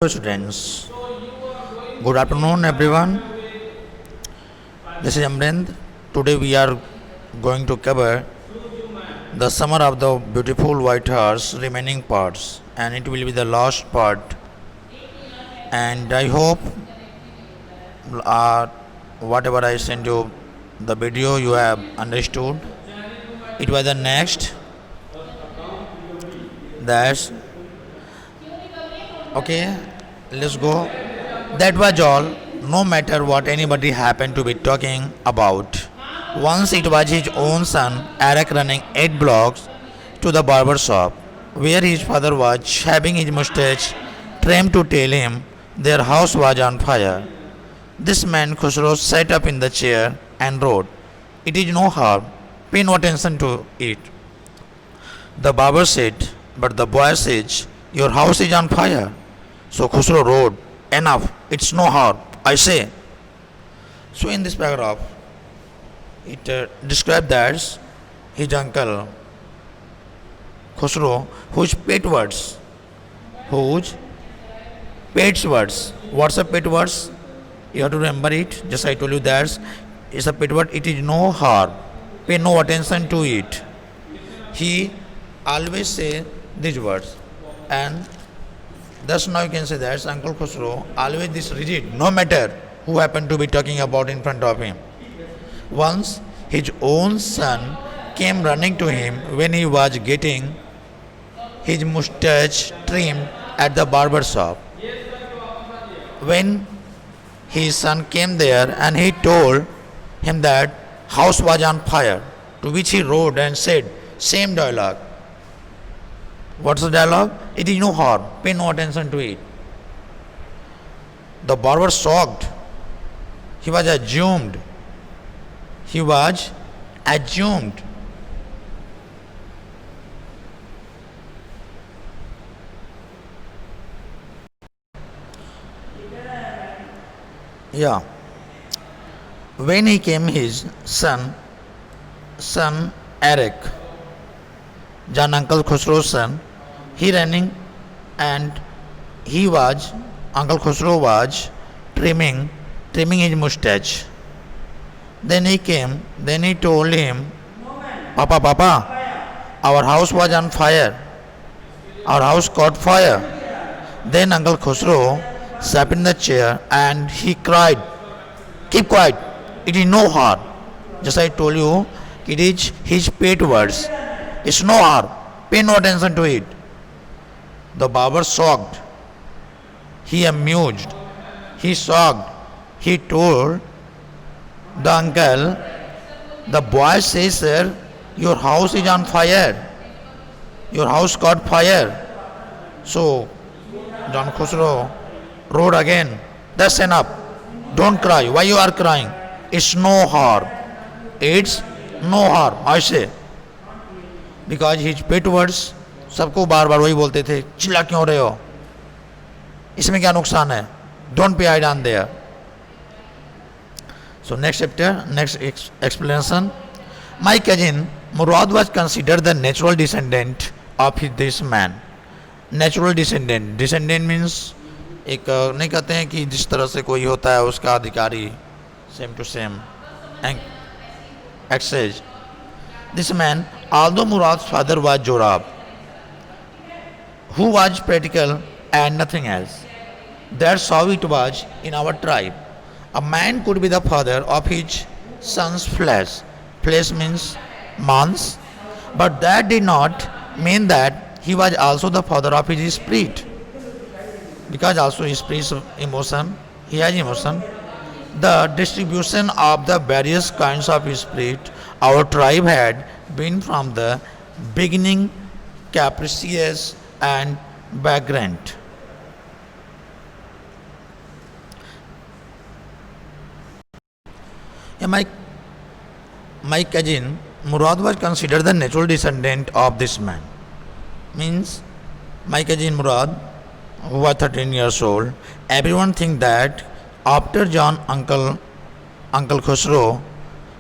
Hello students, good afternoon everyone. This is Amrind. Today we are going to cover the summer of the beautiful white horse remaining parts, and it will be the last part. And I hope whatever I sent you the video you have understood. It was the next. That's okay. Let's go. That was all, no matter what anybody happened to be talking about. Once it was his own son, Eric, running 8 blocks to the barber shop, where his father was having his mustache trimmed to tell him their house was on fire. This man, Khusro, sat up in the chair and wrote, "It is no harm, pay no attention to it." The barber said, "But the boy says, your house is on fire." So Khusro wrote, "Enough, it's no harm, I say." So in this paragraph, it describes that his uncle Khusro, whose pet words, whose pet words, what's a pet words? You have to remember it. Just I told you that it's a pet word. It is no harm. Pay no attention to it. He always say these words, and thus now you can say that Uncle Khusro always this rigid, no matter who happened to be talking about in front of him. Once his own son came running to him when he was getting his mustache trimmed at the barber shop. When his son came there and he told him that house was on fire, to which he wrote and said same dialogue. What's the dialogue? It is no harm. Pay no attention to it. The barber shocked. He was assumed. He was assumed. Yeah. When he came, his son Eric, John Uncle Khusro's son, he running, and Uncle Khusro was trimming his mustache. Then he came, then he told him, Papa, our house was on fire. Our house caught fire. Then Uncle Khusro sat in the chair and he cried, "Keep quiet, it is no harm." Just I told you, it is his pet words. It's no harm, pay no attention to it. The barber shocked. He amused. He shocked. He told the uncle, "The boy says, sir, your house is on fire. Your house caught fire." So John Khusro wrote again, "That's enough. Don't cry. Why you are crying? It's no harm. It's no harm, I say." Because his pet words सबको बार बार वही बोलते थे, चिल्ला क्यों रहे हो, इसमें क्या नुकसान है, don't pay I on their. So next chapter, next explanation. My cousin Murad was considered the natural descendant of this man. Natural descendant means एक नहीं कहते हैं कि जिस तरह से कोई होता है उसका अधिकारी, same to same excess. This man, although Murad's father was Jorab, who was practical and nothing else. That's how it was in our tribe. A man could be the father of his son's flesh. Flesh means months, but that did not mean that he was also the father of his spirit. Because also his spirit emotion, he has emotion. The distribution of the various kinds of spirit our tribe had been from the beginning capricious and vagrant. Yeah, my cousin Murad was considered the natural descendant of this man. Means my cousin Murad, who was 13 years old, everyone think that after Uncle Khusro,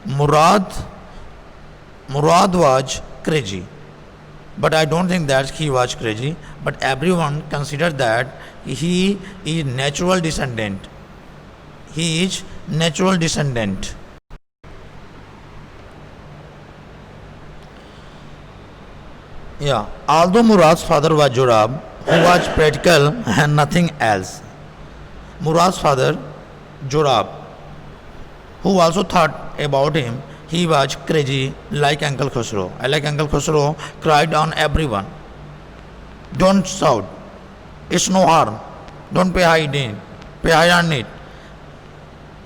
Murad was crazy. But I don't think that he was crazy. But everyone considered that he is natural descendant. He is natural descendant. Yeah. Although Murad's father was Jorab, who was practical and nothing else. Murad's father, Jorab, who also thought about him, he was crazy like Uncle Khosrow. Like Uncle Khosrow cried on everyone. Don't shout. It's no harm. Don't pay hide on it.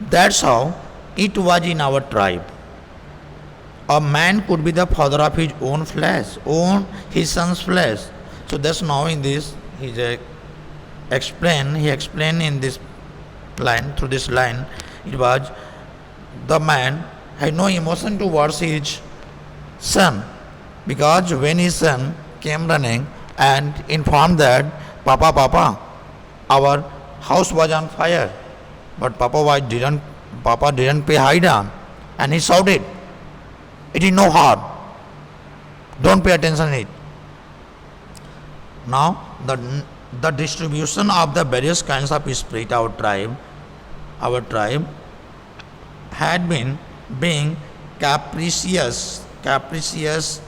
That's how it was in our tribe. A man could be the father of his own flesh, own his son's flesh. So that's now in this he explained in this line, through this line, it was the man had no emotion towards his son, because when his son came running and informed that Papa, our house was on fire, but Papa didn't pay hide on, and he shouted, it is no harm. Don't pay attention to it. Now the distribution of the various kinds of spirit our tribe had been being capricious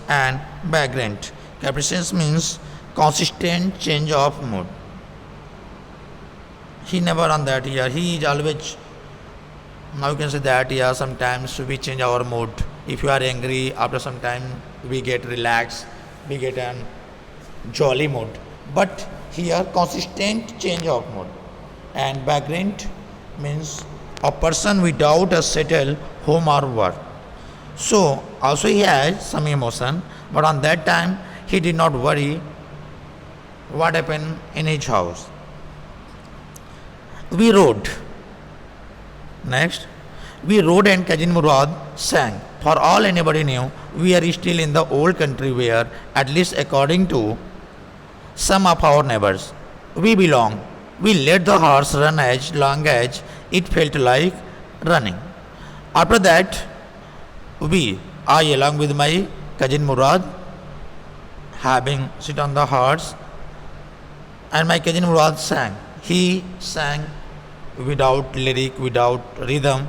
and vagrant. Capricious means consistent change of mood. He never on that year. He is always, now you can say that yeah, sometimes we change our mood. If you are angry, after some time we get relaxed, we get an jolly mood. But here consistent change of mood. And vagrant means a person without a settled home or work. So also he has some emotion, but on that time he did not worry what happened in his house. We rode. Next, we rode and Cousin Murad sang. For all anybody knew, we are still in the old country where, at least according to some of our neighbors, we belong. We let the horse run as long as it felt like running. After that, I along with my cousin Murad, having sit on the horse, and my cousin Murad sang. He sang without lyric, without rhythm.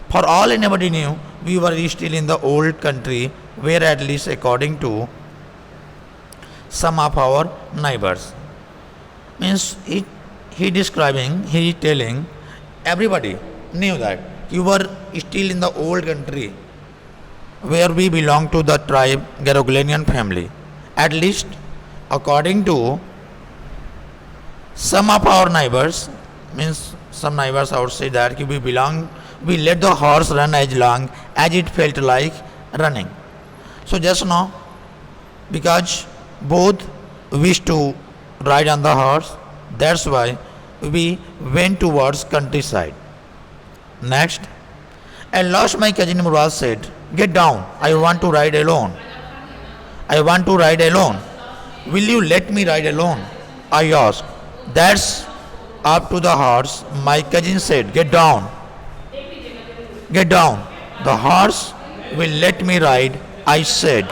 For all anybody knew, we were still in the old country where, at least according to some of our neighbors. Means he telling everybody knew that you were still in the old country where we belong to the tribe Garoglanian family. At least according to some of our neighbors, means some neighbors outside that we let the horse run as long as it felt like running. So just now, because both wish to ride on the horse, that's why we went towards countryside. Next, at last my cousin Murad said, get down, I want to ride alone. I want to ride alone. Will you let me ride alone? I asked. That's up to the horse. My cousin said, get down. Get down. The horse will let me ride, I said.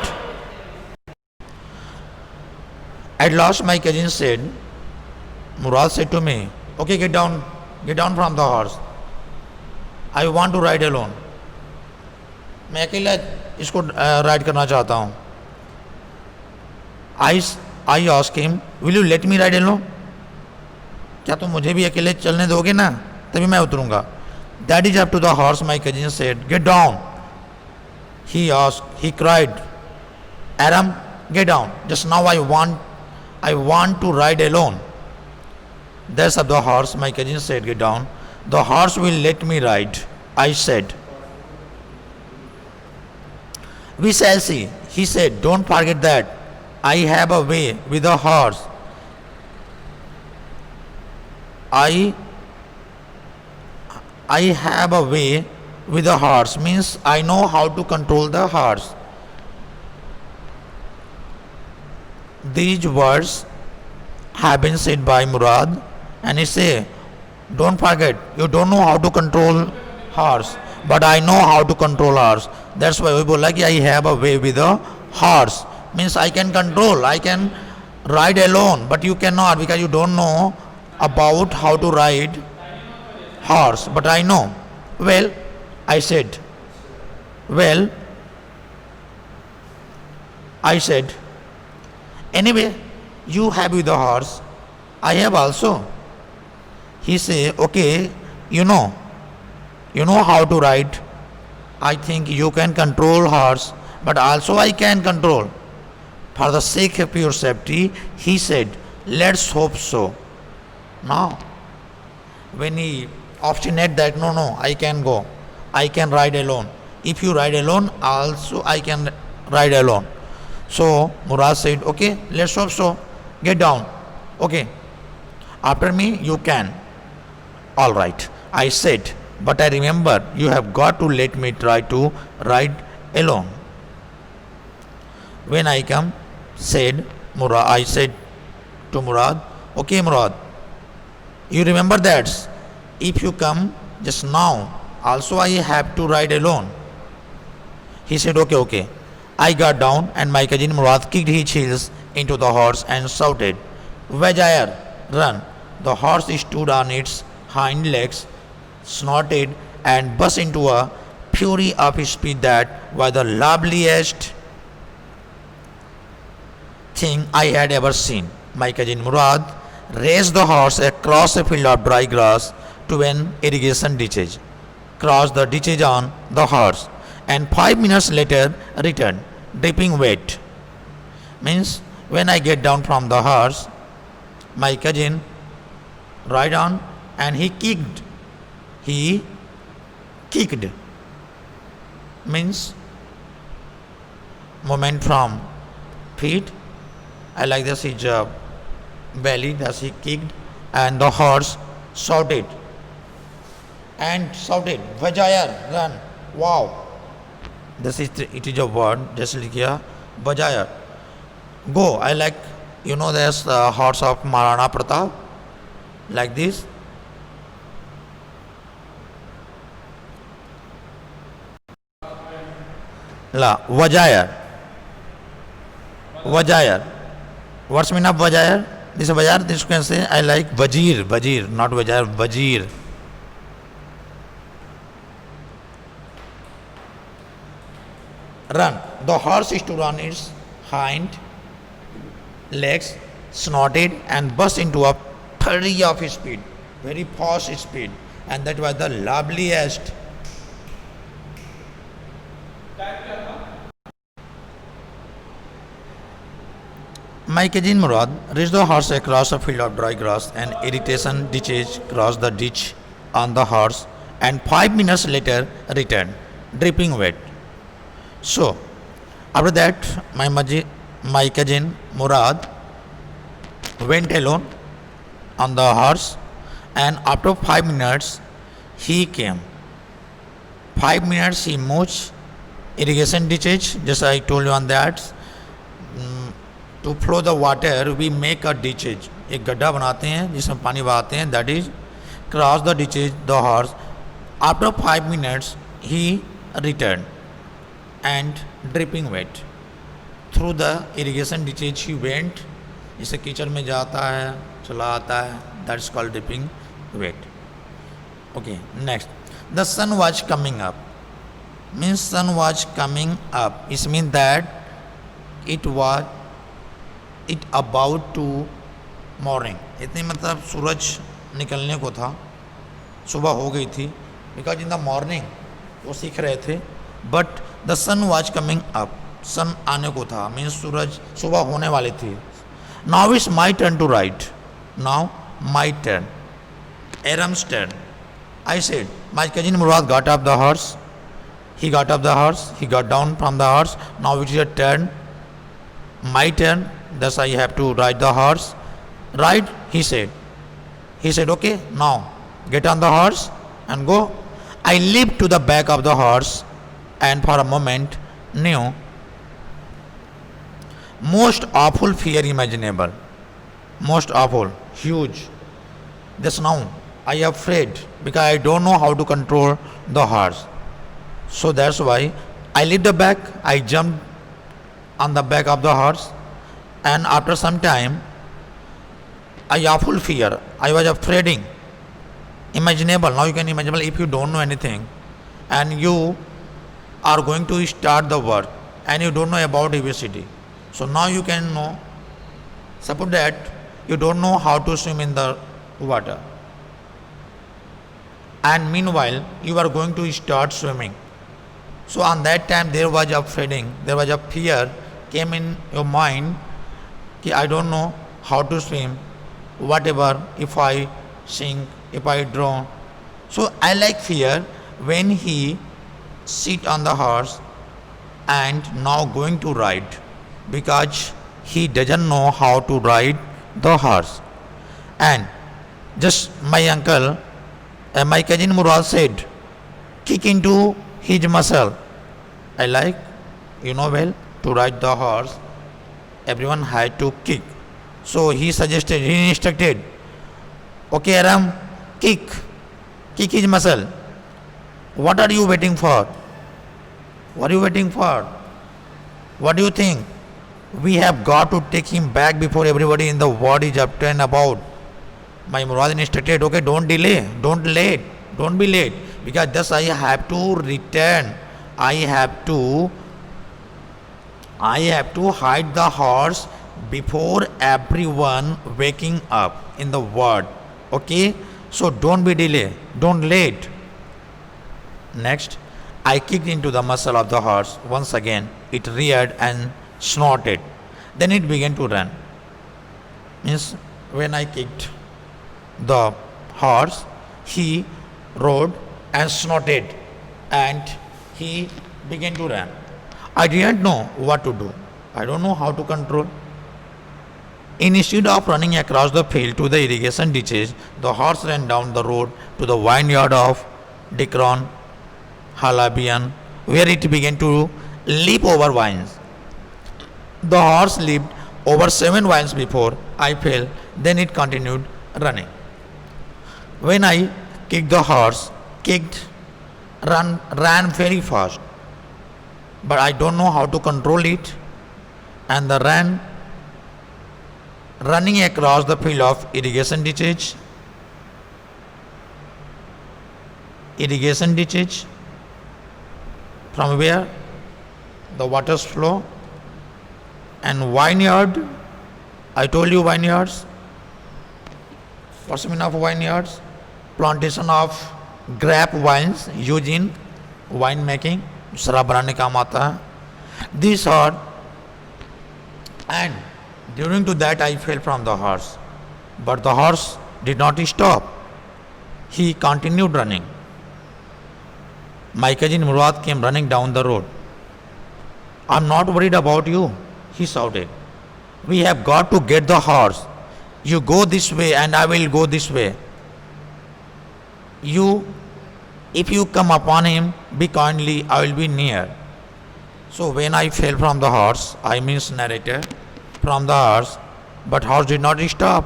At last my cousin said, Murad said to me, okay, get down from the horse. I want to ride alone. मैं अकेला इसको ride करना चाहता हूँ. I asked him, will you let me ride alone? क्या तुम मुझे भी अकेले चलने दोगे ना, तभी मैं उतरूंगा. That is up to the horse, my cousin said. Get down. He cried, Aram, get down. Just now I want to ride alone. That's up the horse, my cousin said. Get down. The horse will let me ride, I said. We shall see. He said, don't forget that. I have a way with the horse. I have a way with the horse means I know how to control the horse. These words have been said by Murad, and he say, don't forget, you don't know how to control horse, but I know how to control horse. That's why we बोला कि I have a way with the horse means I can control, I can ride alone, but you cannot because you don't know about how to ride horse, but I know. Well, I said, well, I said, anyway, you have with the horse, I have also. He say, okay, you know, you know how to ride. I think you can control horse, but also I can control. For the sake of your safety, he said, let's hope so. Now, when he obstinate that no, I can go, I can ride alone. If you ride alone, also I can ride alone. So Murad said, okay, let's hope so. Get down. Okay. After me, you can. All right. I said, but I remember you have got to let me try to ride alone. When I come, I said to Murad, okay Murad, you remember that if you come just now, also I have to ride alone. He said, okay. I got down and my cousin Murad kicked his heels into the horse and shouted, Vajayar, run. The horse stood on its hind legs, snorted and burst into a fury of speed that was the loveliest thing I had ever seen. My cousin Murad raced the horse across a field of dry grass to an irrigation ditch, crossed the ditch on the horse, and 5 minutes later returned, dripping wet. Means when I get down from the horse, my cousin ride on and he kicked. He kicked. Means movement from feet. I like this his belly, thus he kicked, and the horse shouted. Vajayar, run. Wow. It is a word, just like here, Vajayar. Go. I like, there's the horse of Maharana Pratap, like this. Vajayar. What's mean of Vajayar? This is Vajayar, this you can say, I like Vajir, not Vajayar, Vajir. Run. The horse stood on its hind legs, snorted and burst into a flurry of speed, very fast speed, and that was the loveliest. My cousin Murad reached the horse across a field of dry grass and irrigation ditches, crossed the ditch on the horse, and 5 minutes later returned, dripping wet. So, after that, my cousin Murad went alone on the horse, and after 5 minutes he came. 5 minutes he moved irrigation ditches, just I told you on that. To flow the water, we make a ditches. एक गड्ढा बनाते हैं जिसमें पानी बहाते हैं. That is, cross the ditches, the horse. After 5 minutes, he returned and dripping wet. Through the irrigation ditches he went. जिससे कीचड़ में जाता है, चला आता है. That's called dripping wet. Okay, next. The sun was coming up. Means sun was coming up. It means that it about to morning. इतनी मतलब सूरज निकलने को था, सुबह हो गई थी. बिकॉज इन द मॉर्निंग वो सीख रहे थे. But the sun was coming up. Sun आने को था, मीन्स सूरज सुबह होने वाली थी. Now it's my turn to write. Now my turn. Aram's turn. I said, my cousin Murad got up the horse. He got up the horse. He got down from the horse. Now it is your turn. My turn. Thus I have to ride the horse. Ride, he said. He said, okay, now get on the horse and go. I leaped to the back of the horse and for a moment knew most awful fear imaginable. Most awful, huge. Just now I am afraid because I don't know how to control the horse. So that's why I leaped the back. I jumped on the back of the horse, and after some time a awful fear. I was afraiding. Imaginable. Now you can imagine if you don't know anything and you are going to start the work and you don't know about ABCD. So now you can know. Suppose that you don't know how to swim in the water. And meanwhile, you are going to start swimming. So on that time there was a feeling, there was a fear came in your mind कि I don't know how to swim, whatever if I sink, if I drown. So I like fear when he sit on the horse and now going to ride because he doesn't know how to ride the horse. And just my uncle, my cousin Murad said, kick into his muscle. I like, well, to ride the horse, everyone had to kick. So he suggested, he instructed, okay Aram, kick his muscle. What are you waiting for? What are you waiting for? What do you think? We have got to take him back before everybody in the world is up and about. My Murad instructed, okay, don't delay, don't be late, because thus I have to return. I have to hide the horse before everyone waking up in the world. Okay, so don't be delay, don't late. Next, I kicked into the muscle of the horse. Once again, it reared and snorted. Then it began to run. Means when I kicked the horse, he rode and snorted and he began to run. I didn't know what to do. I don't know how to control. Instead of running across the field to the irrigation ditches, the horse ran down the road to the vineyard of Dikron Halabian, where it began to leap over vines. The horse leaped over 7 vines before I fell, then it continued running. When I kicked, the horse ran very fast, but I don't know how to control it, and the running across the field of irrigation ditches, from where the waters flow, and vineyard. I told you vineyards. What's the meaning of vineyards? Plantation of grape wines used in wine making, शराब बनाने काम आता है. These are, and during to that I fell from the horse, but the horse did not stop. He continued running. My cousin Murad came running down the road. I'm not worried about you, he shouted. We have got to get the horse. You go this way and I will go this way. If you come upon him, be kindly, I will be near. So when I fell from the horse, I means narrator, from the horse, but horse did not stop.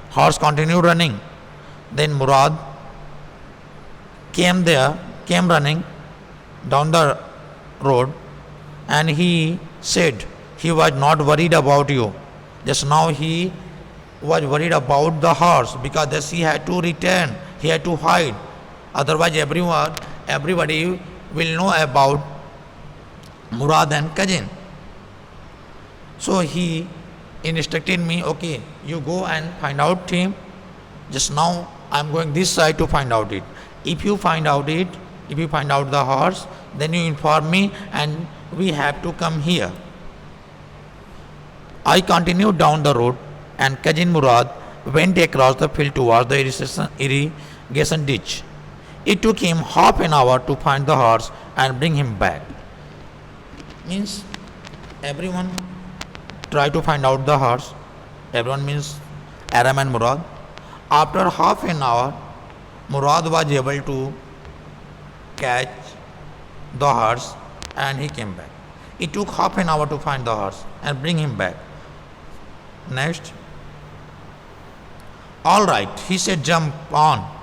Horse continued running. Then Murad came running down the road, and he said he was not worried about you. Just now he was worried about the horse, because thus he had to return, he had to hide. Otherwise everybody will know about Murad and cousin. So he instructed me, okay, you go and find out him. Just now I am going this side to find out it. If you find out the horse, then you inform me and we have to come here. I continued down the road and cousin Murad went across the field towards the irrigation ditch. It took him half an hour to find the horse and bring him back. Means everyone try to find out the horse. Everyone means Aram and Murad. After half an hour, Murad was able to catch the horse and he came back. It took half an hour to find the horse and bring him back. Next. All right, he said, jump on.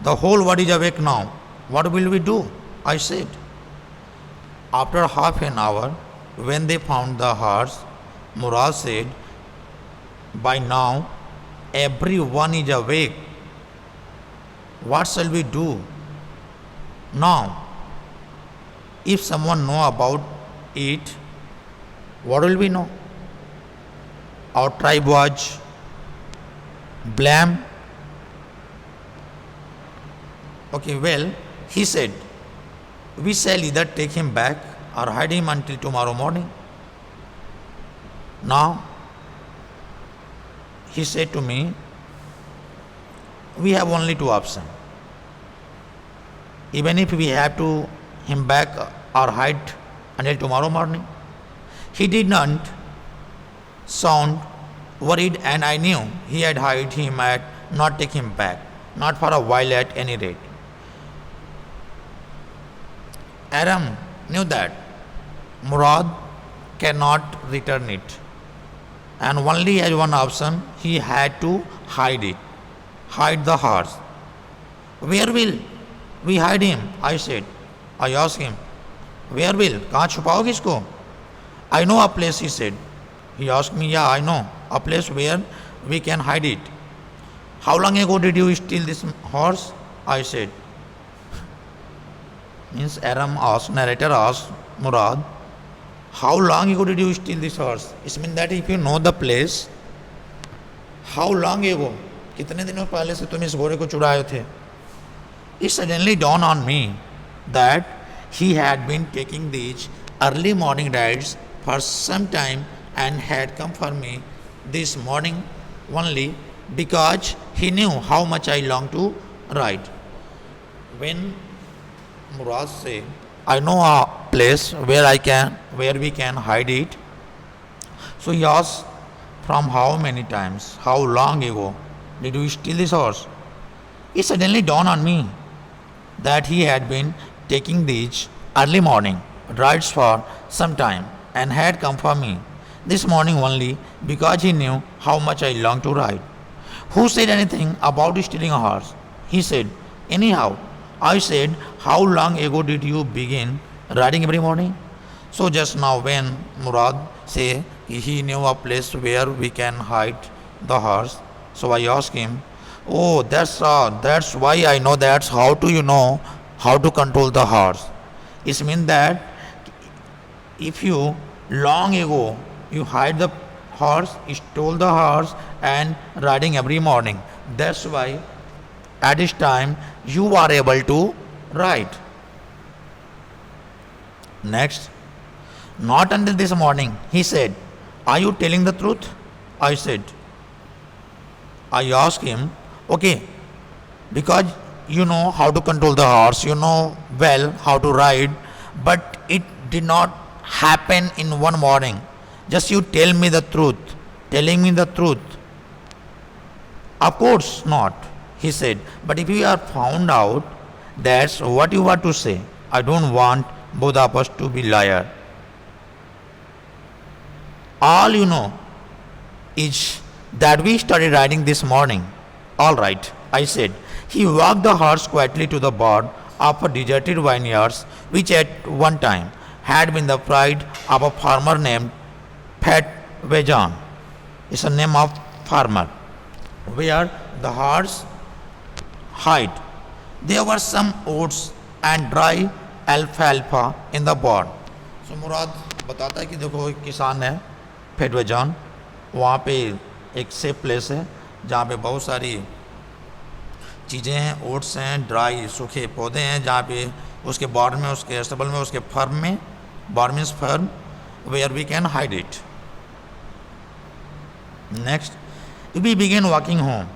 The whole world is awake now. What will we do? I said. After half an hour, when they found the horse, Murad said, by now Everyone is awake. What shall we do? Now, if someone know about it, what will we know? Our tribe was blame. Okay, well, he said, we shall either take him back or hide him until tomorrow morning. Now, he said to me, we have only two options. Even if we have to him back or hide until tomorrow morning. He did not sound worried, and I knew he had hide him at not take him back, not for a while at any rate. Aram knew that Murad cannot return it, and only as one option he had to hide it, hide the horse. Where will we hide him? I said. I asked him, where will? कहाँ छुपाओगे इसको? I know a place, he said. He asked me, yeah, I know a place where we can hide it. How long ago did you steal this horse? I said. Means Aram asked, narrator asked Murad, how long ago did you steal this horse? It means that if you know the place, how long ago? कितने दिनों पहले से तुम इस घोड़े को चुराए थे? It suddenly dawned on me that he had been taking these early morning rides for some time and had come for me this morning only because he knew how much I longed to ride. When Murad said, I know a place where we can hide it. So he asked, from how many times, how long ago did you steal this horse? It suddenly dawned on me that he had been taking these early morning rides for some time and had come for me this morning only because he knew how much I longed to ride. Who said anything about stealing a horse? He said, anyhow. I said, how long ago did you begin riding every morning? So just now when Murad said he knew a place where we can hide the horse, so I asked him, oh, that's why I know that's how do you know how to control the horse. It means that if you long ago you hide the horse, stole the horse and riding every morning, that's why at this time you are able to ride. Next, not until this morning, he said, are you telling the truth? I said. I asked him, okay, because you know how to control the horse, you know well how to ride, but it did not happen in one morning. Just you tell me the truth, telling me the truth. Of course not, he said, but if you are found out, that's what you want to say. I don't want both of us to be liars. All you know is that we started riding this morning. All right, I said. He walked the horse quietly to the board of a deserted vineyards, which at one time had been the pride of a farmer named Pat Vejan. It's a name of farmer, where the horse hid. There were some oats and dry alfalfa in the board. So मुराद बताता है कि देखो एक किसान है फेडवेजान, वहाँ पे एक सेफ प्लेस है जहाँ पे बहुत सारी चीज़ें हैं, ओट्स हैं, ड्राई सूखे पौधे हैं, जहाँ पे उसके बार में, उसके एस्टेबल में, उसके फर्म में, बार means farm, where we can hide it. Next, we began walking home.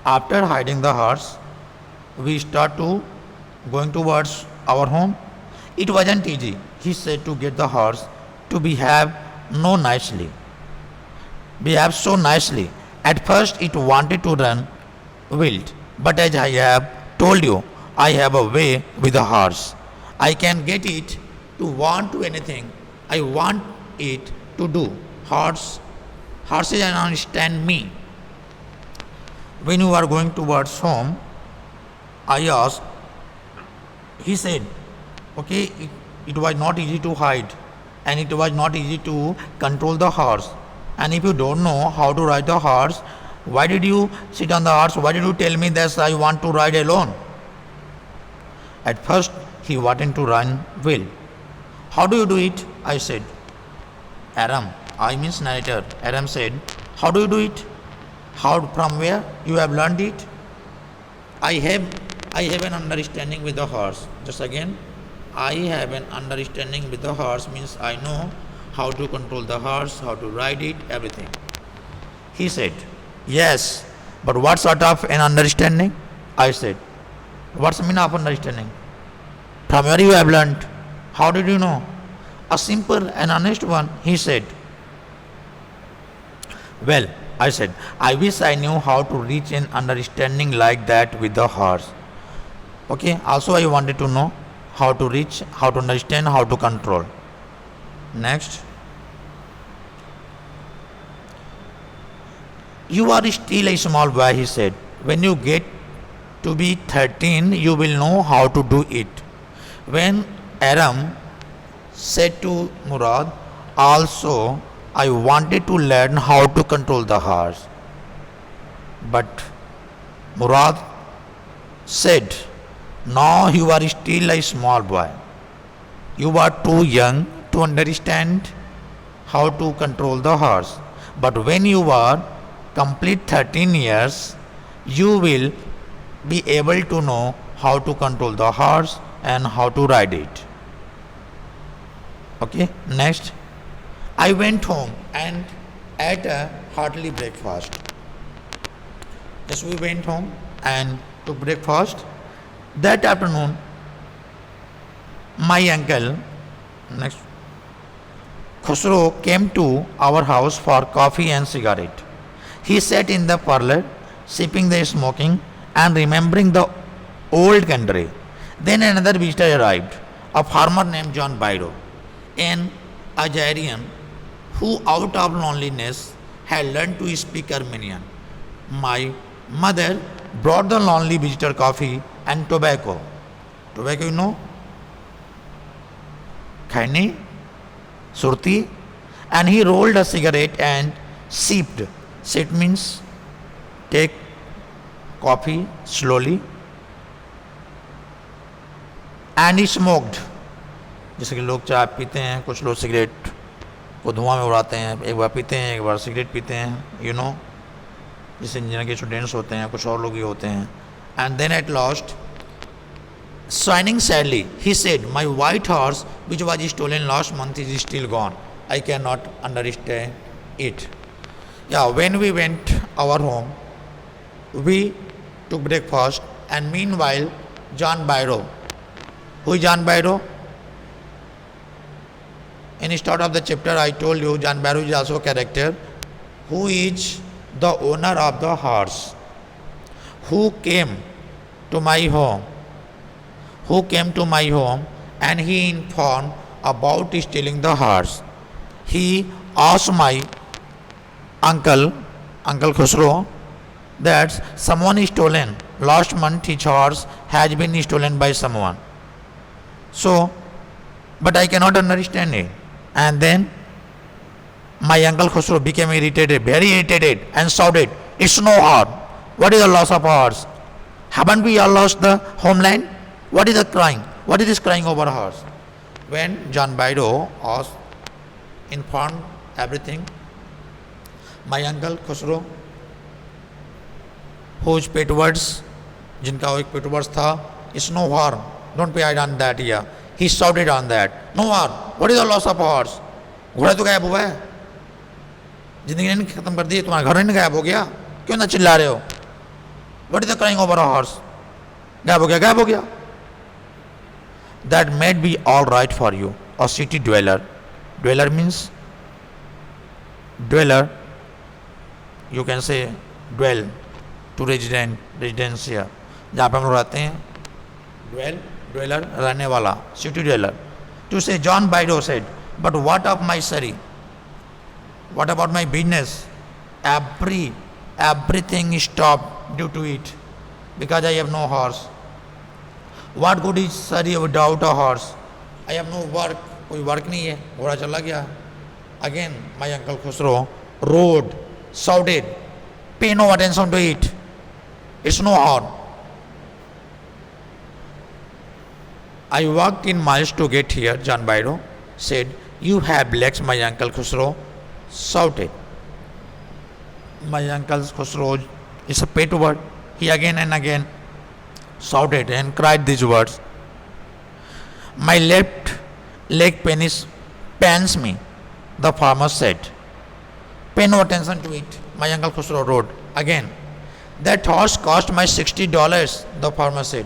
After hiding the horse, we start to going towards our home. It wasn't easy, he said, to get the horse to behave so nicely. At first it wanted to run wild, but as I have told you, I have a way with the horse. I can get it to want to anything I want it to do. Horses understand me. When you are going towards home, I asked, he said, okay, it was not easy to hide and it was not easy to control the horse. And if you don't know how to ride the horse, Why did you sit on the horse? Why did you tell me that I want to ride alone? At first, he wanted to run well. How do you do it? I said. Aram, I means narrator. Aram said, how do you do it? How, from where you have learned it? I have an understanding with the horse. Just again, I have an understanding with the horse means I know how to control the horse, how to ride it, everything. He said, yes, but what sort of an understanding? I said, what's the meaning of understanding? From where you have learned? How did you know? A simple and honest one, he said. Well, I said, I wish I knew how to reach an understanding like that with the horse. Okay, also I wanted to know how to reach, how to understand, how to control. Next. You are still a small boy, he said. When you get to be 13, you will know how to do it. When Aram said to Murad, also I wanted to learn how to control the horse. But Murad said, no, you are still a small boy. You are too young to understand how to control the horse. But when you are complete 13 years, you will be able to know how to control the horse and how to ride it. Okay, next. I went home and ate a hearty breakfast. Yes, we went home and took breakfast. That afternoon, my uncle, next, Khusro came to our house for coffee and cigarette. He sat in the parlor, sipping the smoking and remembering the old country. Then another visitor arrived, a farmer named John Byro, an Algerian who out of loneliness had learned to speak Armenian. My mother brought the lonely visitor coffee and tobacco. Tobacco, you know? Khaini, surti. And he rolled a cigarette and sipped. Sip means take coffee slowly. And he smoked. जैसे कि लोग चाय पीते हैं, कुछ लोग cigarette को धुआं में उड़ाते हैं, एक बार पीते हैं, एक बार सिगरेट पीते हैं, यू नो, जैसे इंजीनियर के स्टूडेंट्स होते हैं, कुछ और लोग ही होते हैं. And then at last, signing sadly, he said, my white horse which was stolen last month is still gone. I cannot understand it. Yeah, when we went our home, we took breakfast and meanwhile John Byro. Who is John Byro? In the start of the chapter I told you John Byro is also a character who is the owner of the horse, who came to my home, and he informed about stealing the horse. He asked my uncle Khusro, that someone is stolen. Last month his horse has been stolen by someone. So, but I cannot understand it. And then my uncle Khusro became irritated, very irritated, and shouted, it's no harm. What is the loss of horse? Haven't we all lost the homeland? What is the crying? What is this crying over a horse? When John Byro asked, informed everything, my uncle Khusro, whose pet words, जिनका वो एक pet words था, it's no harm. Don't pay heed on that here. He shouted on that. No harm. What is the loss of a horse? घोड़ा तो गायब हुआ है. जिंदगी ने खत्म कर दी, तुम्हारा घर नहीं गायब हो गया? क्यों ना चिल्ला रहे हो? What is the crying over a horse? गायब हो गया, गायब हो गया. That may be all right for you, a city dweller. Dweller means dweller. You can say dwell, to residence here. जहाँ पे हम लोग रहते हैं, dweller, रहने वाला, city dweller. To say, John Byro said, but what of my surrey? What about my business? Everything stopped due to it, because I have no horse. What good is surrey without a horse? I have no work. कोई work नहीं है, घोड़ा चला गया. Again, my uncle Khusro roared, shouted, Pay no attention to it. It's no harm. I walked in miles to get here, John Byro said. You have legs, my uncle Khusro shouted. My uncle Khusro is a pet word. He again and again shouted and cried these words. My left leg pains me, the farmer said. Pay no attention to it, my uncle Khusro wrote again. That horse cost my $60, the farmer said.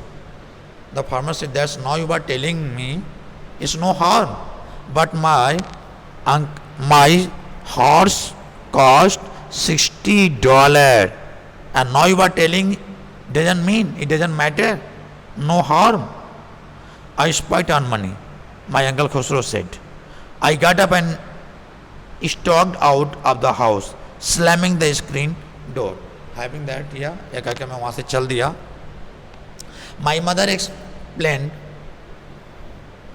The farmer said, that's now you are telling me it's no harm. But my horse cost $60. And now you are telling doesn't mean, it doesn't matter. No harm. I spent on money, my uncle Khosrow said. I got up and stalked out of the house, slamming the screen door. Having that, yeah, एक आके मैं वहाँ से चल दिया. My mother explained,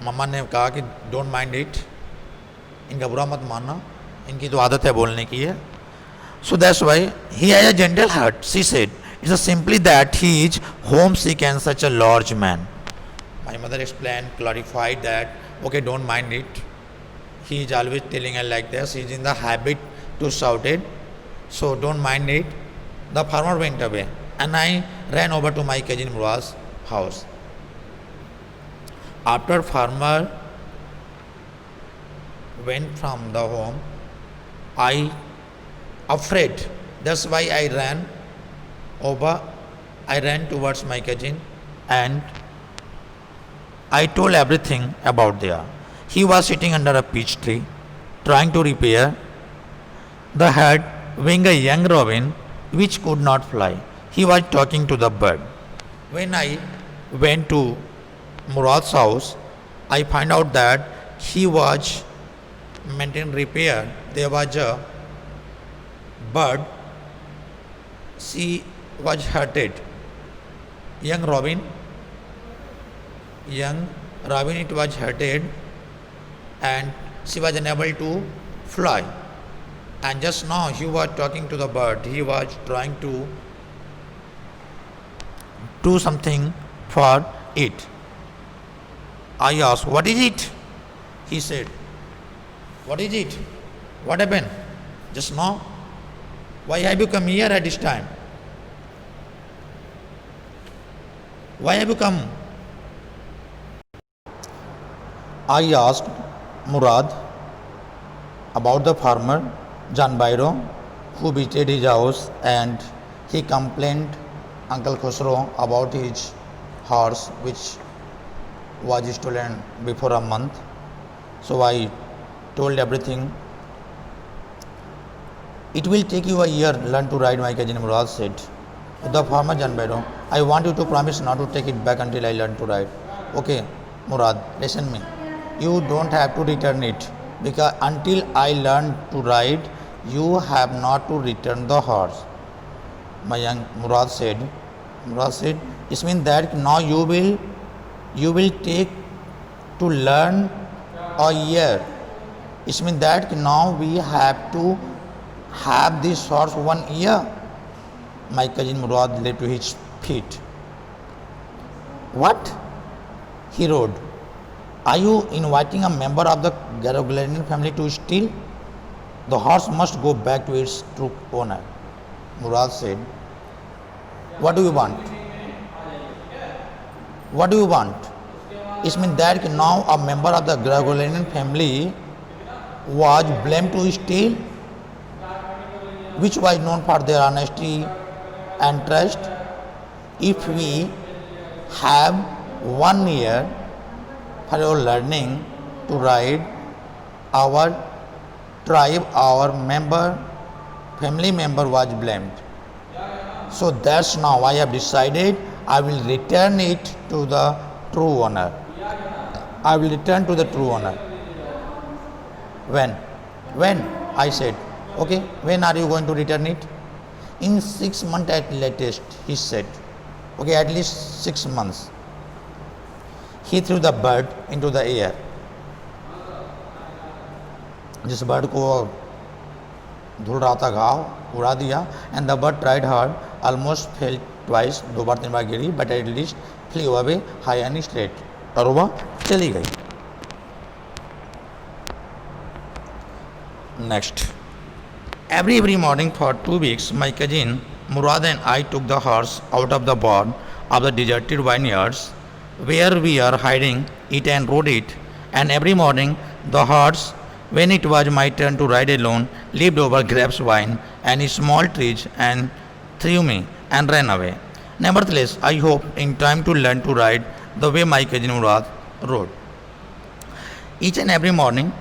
मम्मा ने कहा कि don't mind it, इनका बुरा मत मानना, इनकी तो आदत है बोलने की है. So that's why he has a gentle heart, she said. It's simply that he is homesick and such a large man. My mother explained, clarified that, okay, don't mind it. He is always telling her like this. He is in the habit to shout it. So don't mind it. The farmer went away and I ran over to my cousin Murad's house. After farmer went from the home, I afraid. That's why I ran towards my cousin and I told everything about there. He was sitting under a peach tree, trying to repair the head wing a young robin which could not fly. He was talking to the bird. When I went to Murad's house, I found out that he was maintaining repair. There was a bird. She was hurted. Young robin, it was hurted and she was unable to fly. And just now he was talking to the bird. He was trying to do something for it. I asked, what is it? He said, what is it? What happened? Just now? Why have you come here at this time? Why have you come? I asked Murad about the farmer, John Byro, who visited his house, and he complained Uncle Khosrow about his horse which was stolen before a month. So I told everything. It will take you a year to learn to ride, my cousin Murad said. The farmer John Byro, I want you to promise not to take it back until I learn to ride. Okay, Murad, listen me. You don't have to return it because until I learn to ride, you have not to return the horse. My young Murad said, it means that now you will take to learn a year. It means that now we have to have this horse 1 year. My cousin Murad lay to his feet. What? He roared. Are you inviting a member of the Garogularian family to steal? The horse must go back to its true owner. Murad said, what do you want? What do you want? It means that now a member of the Garogularian family was blamed to steal, which was known for their honesty and trust. If we have 1 year for your learning to ride, our tribe, our family member was blamed. So that's now I have decided I will return it to the true owner. I will return to the true owner. When? I said, okay, when are you going to return it? In 6 months at latest, he said. Okay, at least 6 months. He threw the bird into the air. जिस bird को धुल रहा था घाव, उड़ा दिया. And the bird tried hard, almost fell twice, 2 बार 3 बार गिरी, but at least flee away high and straight, और वह चली गई. Next. Every morning for 2 weeks, my cousin Murad and I took the horse out of the barn of the deserted vineyards where we are hiding it and rode it. And every morning, the horse, when it was my turn to ride alone, leaped over grapevine and small trees and threw me and ran away. Nevertheless, I hope in time to learn to ride the way my cousin Murad rode. Each and every morning,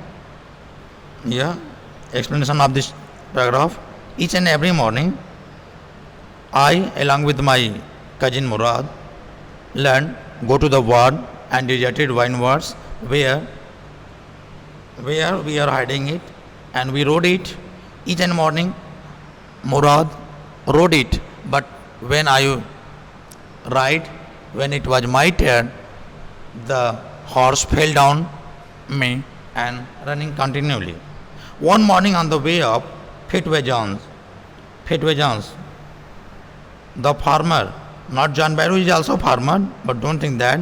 explanation of this paragraph. Each and every morning, I, along with my cousin Murad, go to the ward and deserted vineyards where we are hiding it, and we rode it. Each and morning, Murad rode it, but when when it was my turn, the horse fell down me and running continually. One morning on the way up, Fitway Jones, the farmer, not John Barrow is also farmer, but don't think that.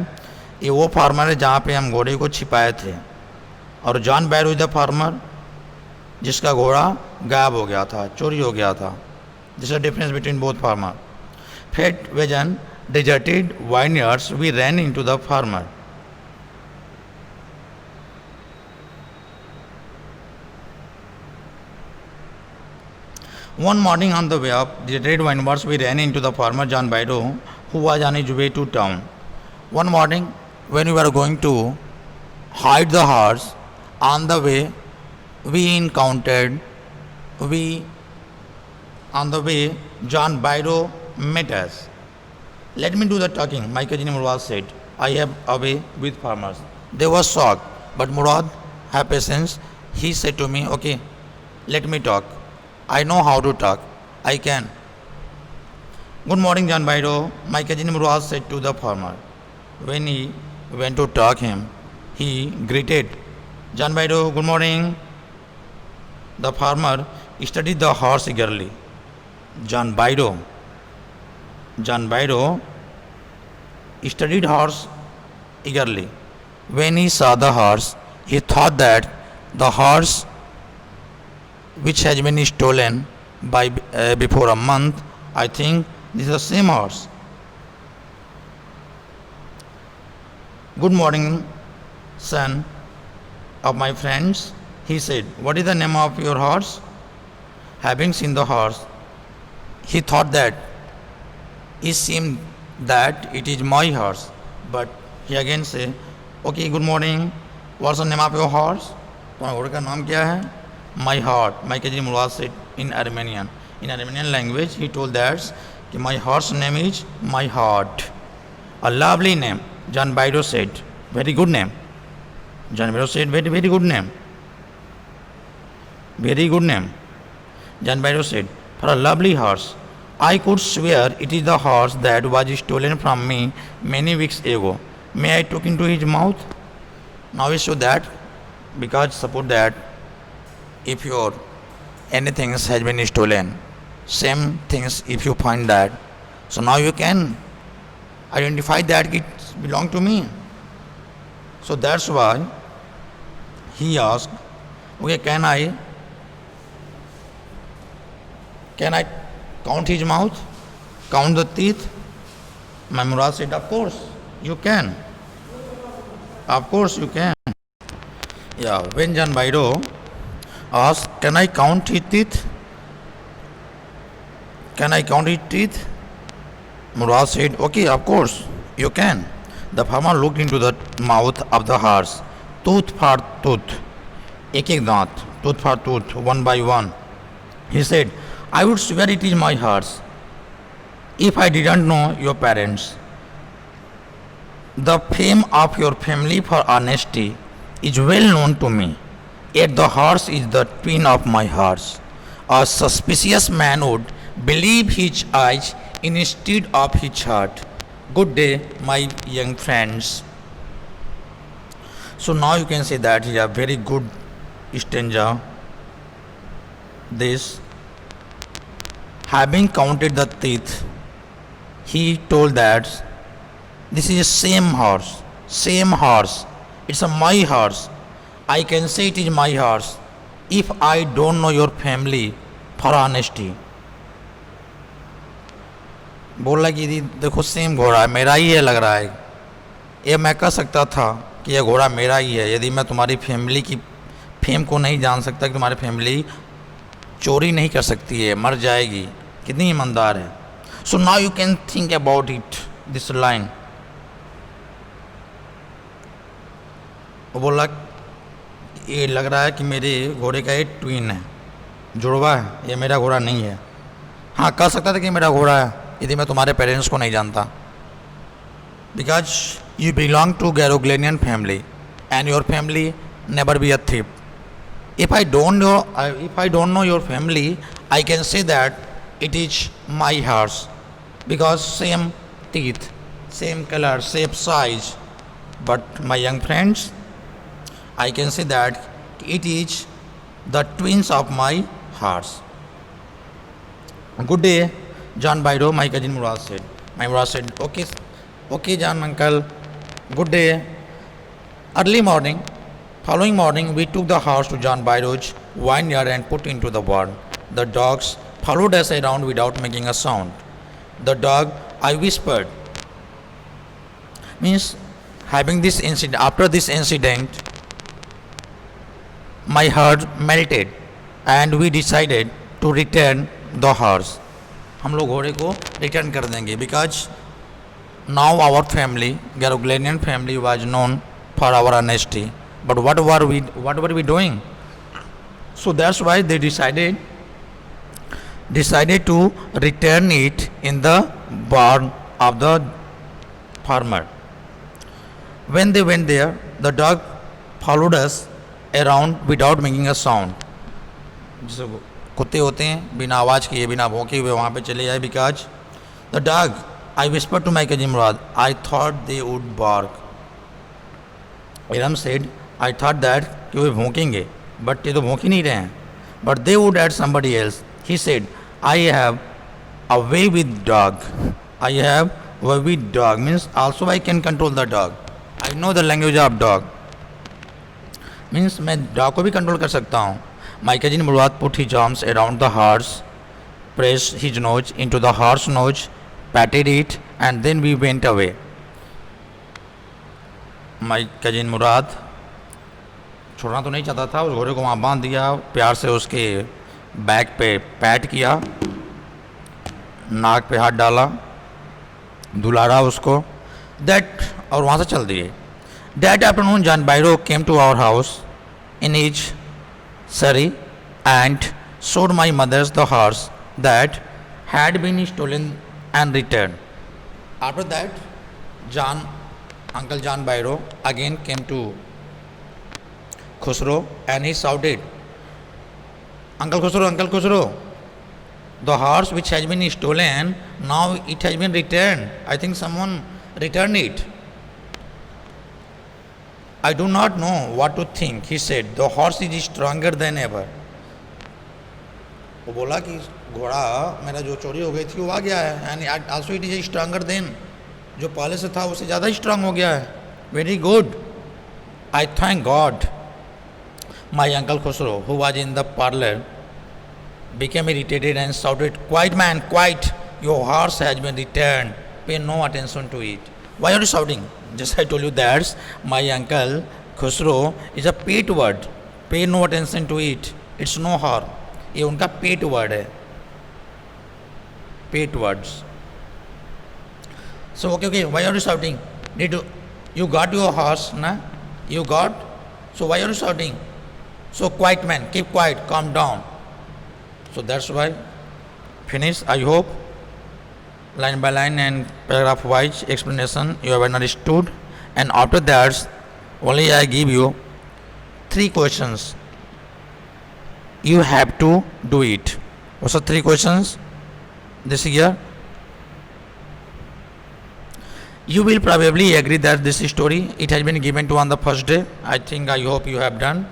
ये वो farmer है जहाँ पे हम घोड़े को छिपाए थे, और John Barrow is the farmer जिसका घोड़ा गायब हो गया था, चोरी हो गया था. This is the difference between both farmer. Fate wagon deserted vineyards, we ran into the farmer. One morning on the way up deserted vineyards, we ran into the farmer John Baido, who was on his way to town. One morning, when we were going to hide the horse, on the way, John Baido met us. Let me do the talking, my cousin Murad said. I have away with farmers. They were shocked, but Murad, have patience. He said to me, okay, let me talk. I know how to talk. I can. Good morning, John Baido, my cousin Murad said to the farmer. When he went to talk him, he greeted. John Baido, good morning. The farmer studied the horse eagerly. John Baido studied horse eagerly. When he saw the horse, he thought that the horse which has been stolen by before a month, I think this is the same horse. Good morning, son of my friends, he said. What is the name of your horse? Having seen the horse, he thought that it seemed that it is my horse, but he again said, okay, good morning, what's the name of your horse? तुम्हारे घोड़े का नाम क्या है? My heart, my cousin Murad said in Armenian. In Armenian language, he told that my horse name is my heart. A lovely name, John Baido said. Very good name. John Baido said, very, very good name. Very good name. John Baido said, for a lovely horse. I could swear it is the horse that was stolen from me many weeks ago. May I took into his mouth? Now we show that, because suppose that if your anything has been stolen, same things if you find that, so now you can identify that it belong to me. So that's why he asked, okay, can I count his mouth, count the teeth? My Murad said, of course you can. Of course you can. Yeah, when John Baido asked, can I count his teeth? Can I count his teeth? Murad said, okay, of course you can. The farmer looked into the mouth of the horse, tooth for tooth, ek daant, tooth for tooth, one by one. He said, I would swear it is my horse if I didn't know your parents. The fame of your family for honesty is well known to me, yet the horse is the twin of my horse. A suspicious man would believe his eyes instead of his heart. Good day, my young friends. So now you can say that is a very good stanza, this. Having counted the teeth, he told that this is the same horse, same horse. It's a my horse. I can say it is my horse if I don't know your family for honesty. बोला कि दीदी देखो same घोड़ा है, मेरा ही है लग रहा है। ये मैं कह सकता था कि यह घोड़ा मेरा ही है यदि मैं तुम्हारी फैमिली की फेम को नहीं जान सकता कि तुम्हारी फैमिली चोरी नहीं कर सकती है, मर जाएगी। कितनी ईमानदार है। So now you can think about it this line. वो बोला ये लग रहा है कि मेरे घोड़े का एक ट्विन है, जुड़वा है, ये मेरा घोड़ा नहीं है। हाँ कह सकता था कि मेरा घोड़ा है यदि मैं तुम्हारे पेरेंट्स को नहीं जानता। Because you belong to Garoglenian family and your family never be a thief. If I don't know your family, I can say that it is my horse because same teeth, same color, same size. But my young friends, I can say that it is the twins of my horse. Good day, John Bairo, my cousin Murad said. My Murad said, okay, John uncle, good day. Early morning, following morning, we took the horse to John Bairo's vineyard and put into the barn. The dogs followed us around without making a sound. The dog, I whispered, means having this incident, after this incident, my heart melted and we decided to return the horse. हम लोग घोड़े को return कर देंगे because now our family, Garoglanian family, was known for our honesty. But what were we doing? So that's why they decided to return it in the barn of the farmer. When they went there, the dog followed us around without making a sound. जैसे कुत्ते होते हैं बिना आवाज़ किए बिना भौंके हुए वहाँ पे चले जाए because the dog, I whispered to my cousin Murad, I thought they would bark. Iram said, I thought that कि वे भौंकेंगे बट ये तो भौंक ही नहीं रहे हैं. But they would add somebody else. He said, I have a way with dog. I have a way with dog means also I can control the dog. I know the language of dog. Means मैं dog को भी control कर सकता हूँ. My cousin Murad put his arms around the horse, pressed his nose into the horse's nose, patted it, and then we went away. My cousin Murad छोड़ना तो नहीं चाहता था, उस घोड़े को वहाँ बांध दिया, प्यार से उसके बैक पे पैट किया, नाक पे हाथ डाला, दुलारा उसको, दैट और वहाँ से चल दिए. That afternoon, John Bairo came to our house in his surrey and showed my mother's the horse that had been stolen and returned. After that, Uncle John Bairo again came to Khusro and he shouted, Uncle Khusro, the horse which has been stolen, now it has been returned. I think someone returned it. I do not know what to think, he said. The horse is stronger than ever. वो बोला कि घोड़ा मेरा जो चोरी हो गई थी वो आ गया है and also it is stronger than जो पहले से था उससे ज़्यादा स्ट्रांग हो गया है. Very good. I thank God. My uncle Khusro, who was in the parlor, became irritated and shouted, Quiet man, quiet! Your horse has been returned. Pay no attention to it. Why are you shouting? Just I told you that my uncle Khusro is a pet word. Pay no attention to it. It's no harm. ये उनका पेट word है. पेट words. So okay, why are you shouting? You got your horse, na? You got? So why are you shouting? So quiet man, keep quiet, calm down. So that's why. Finish. I hope line by line and paragraph wise explanation you have understood. And after that, only I give you 3 questions. You have to do it. What's the 3 questions? This here. You will probably agree that this story, it has been given to on the first day. I hope you have done.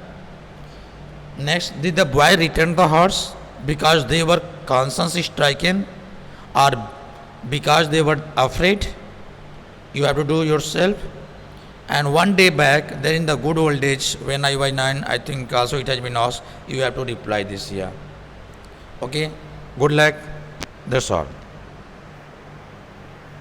Next, did the boy return the horse? because they were conscience stricken or because they were afraid? You have to do yourself. And one day back, then in the good old days, when I was 9, I think also it has been asked, you have to reply this here. Okay, good luck. That's all.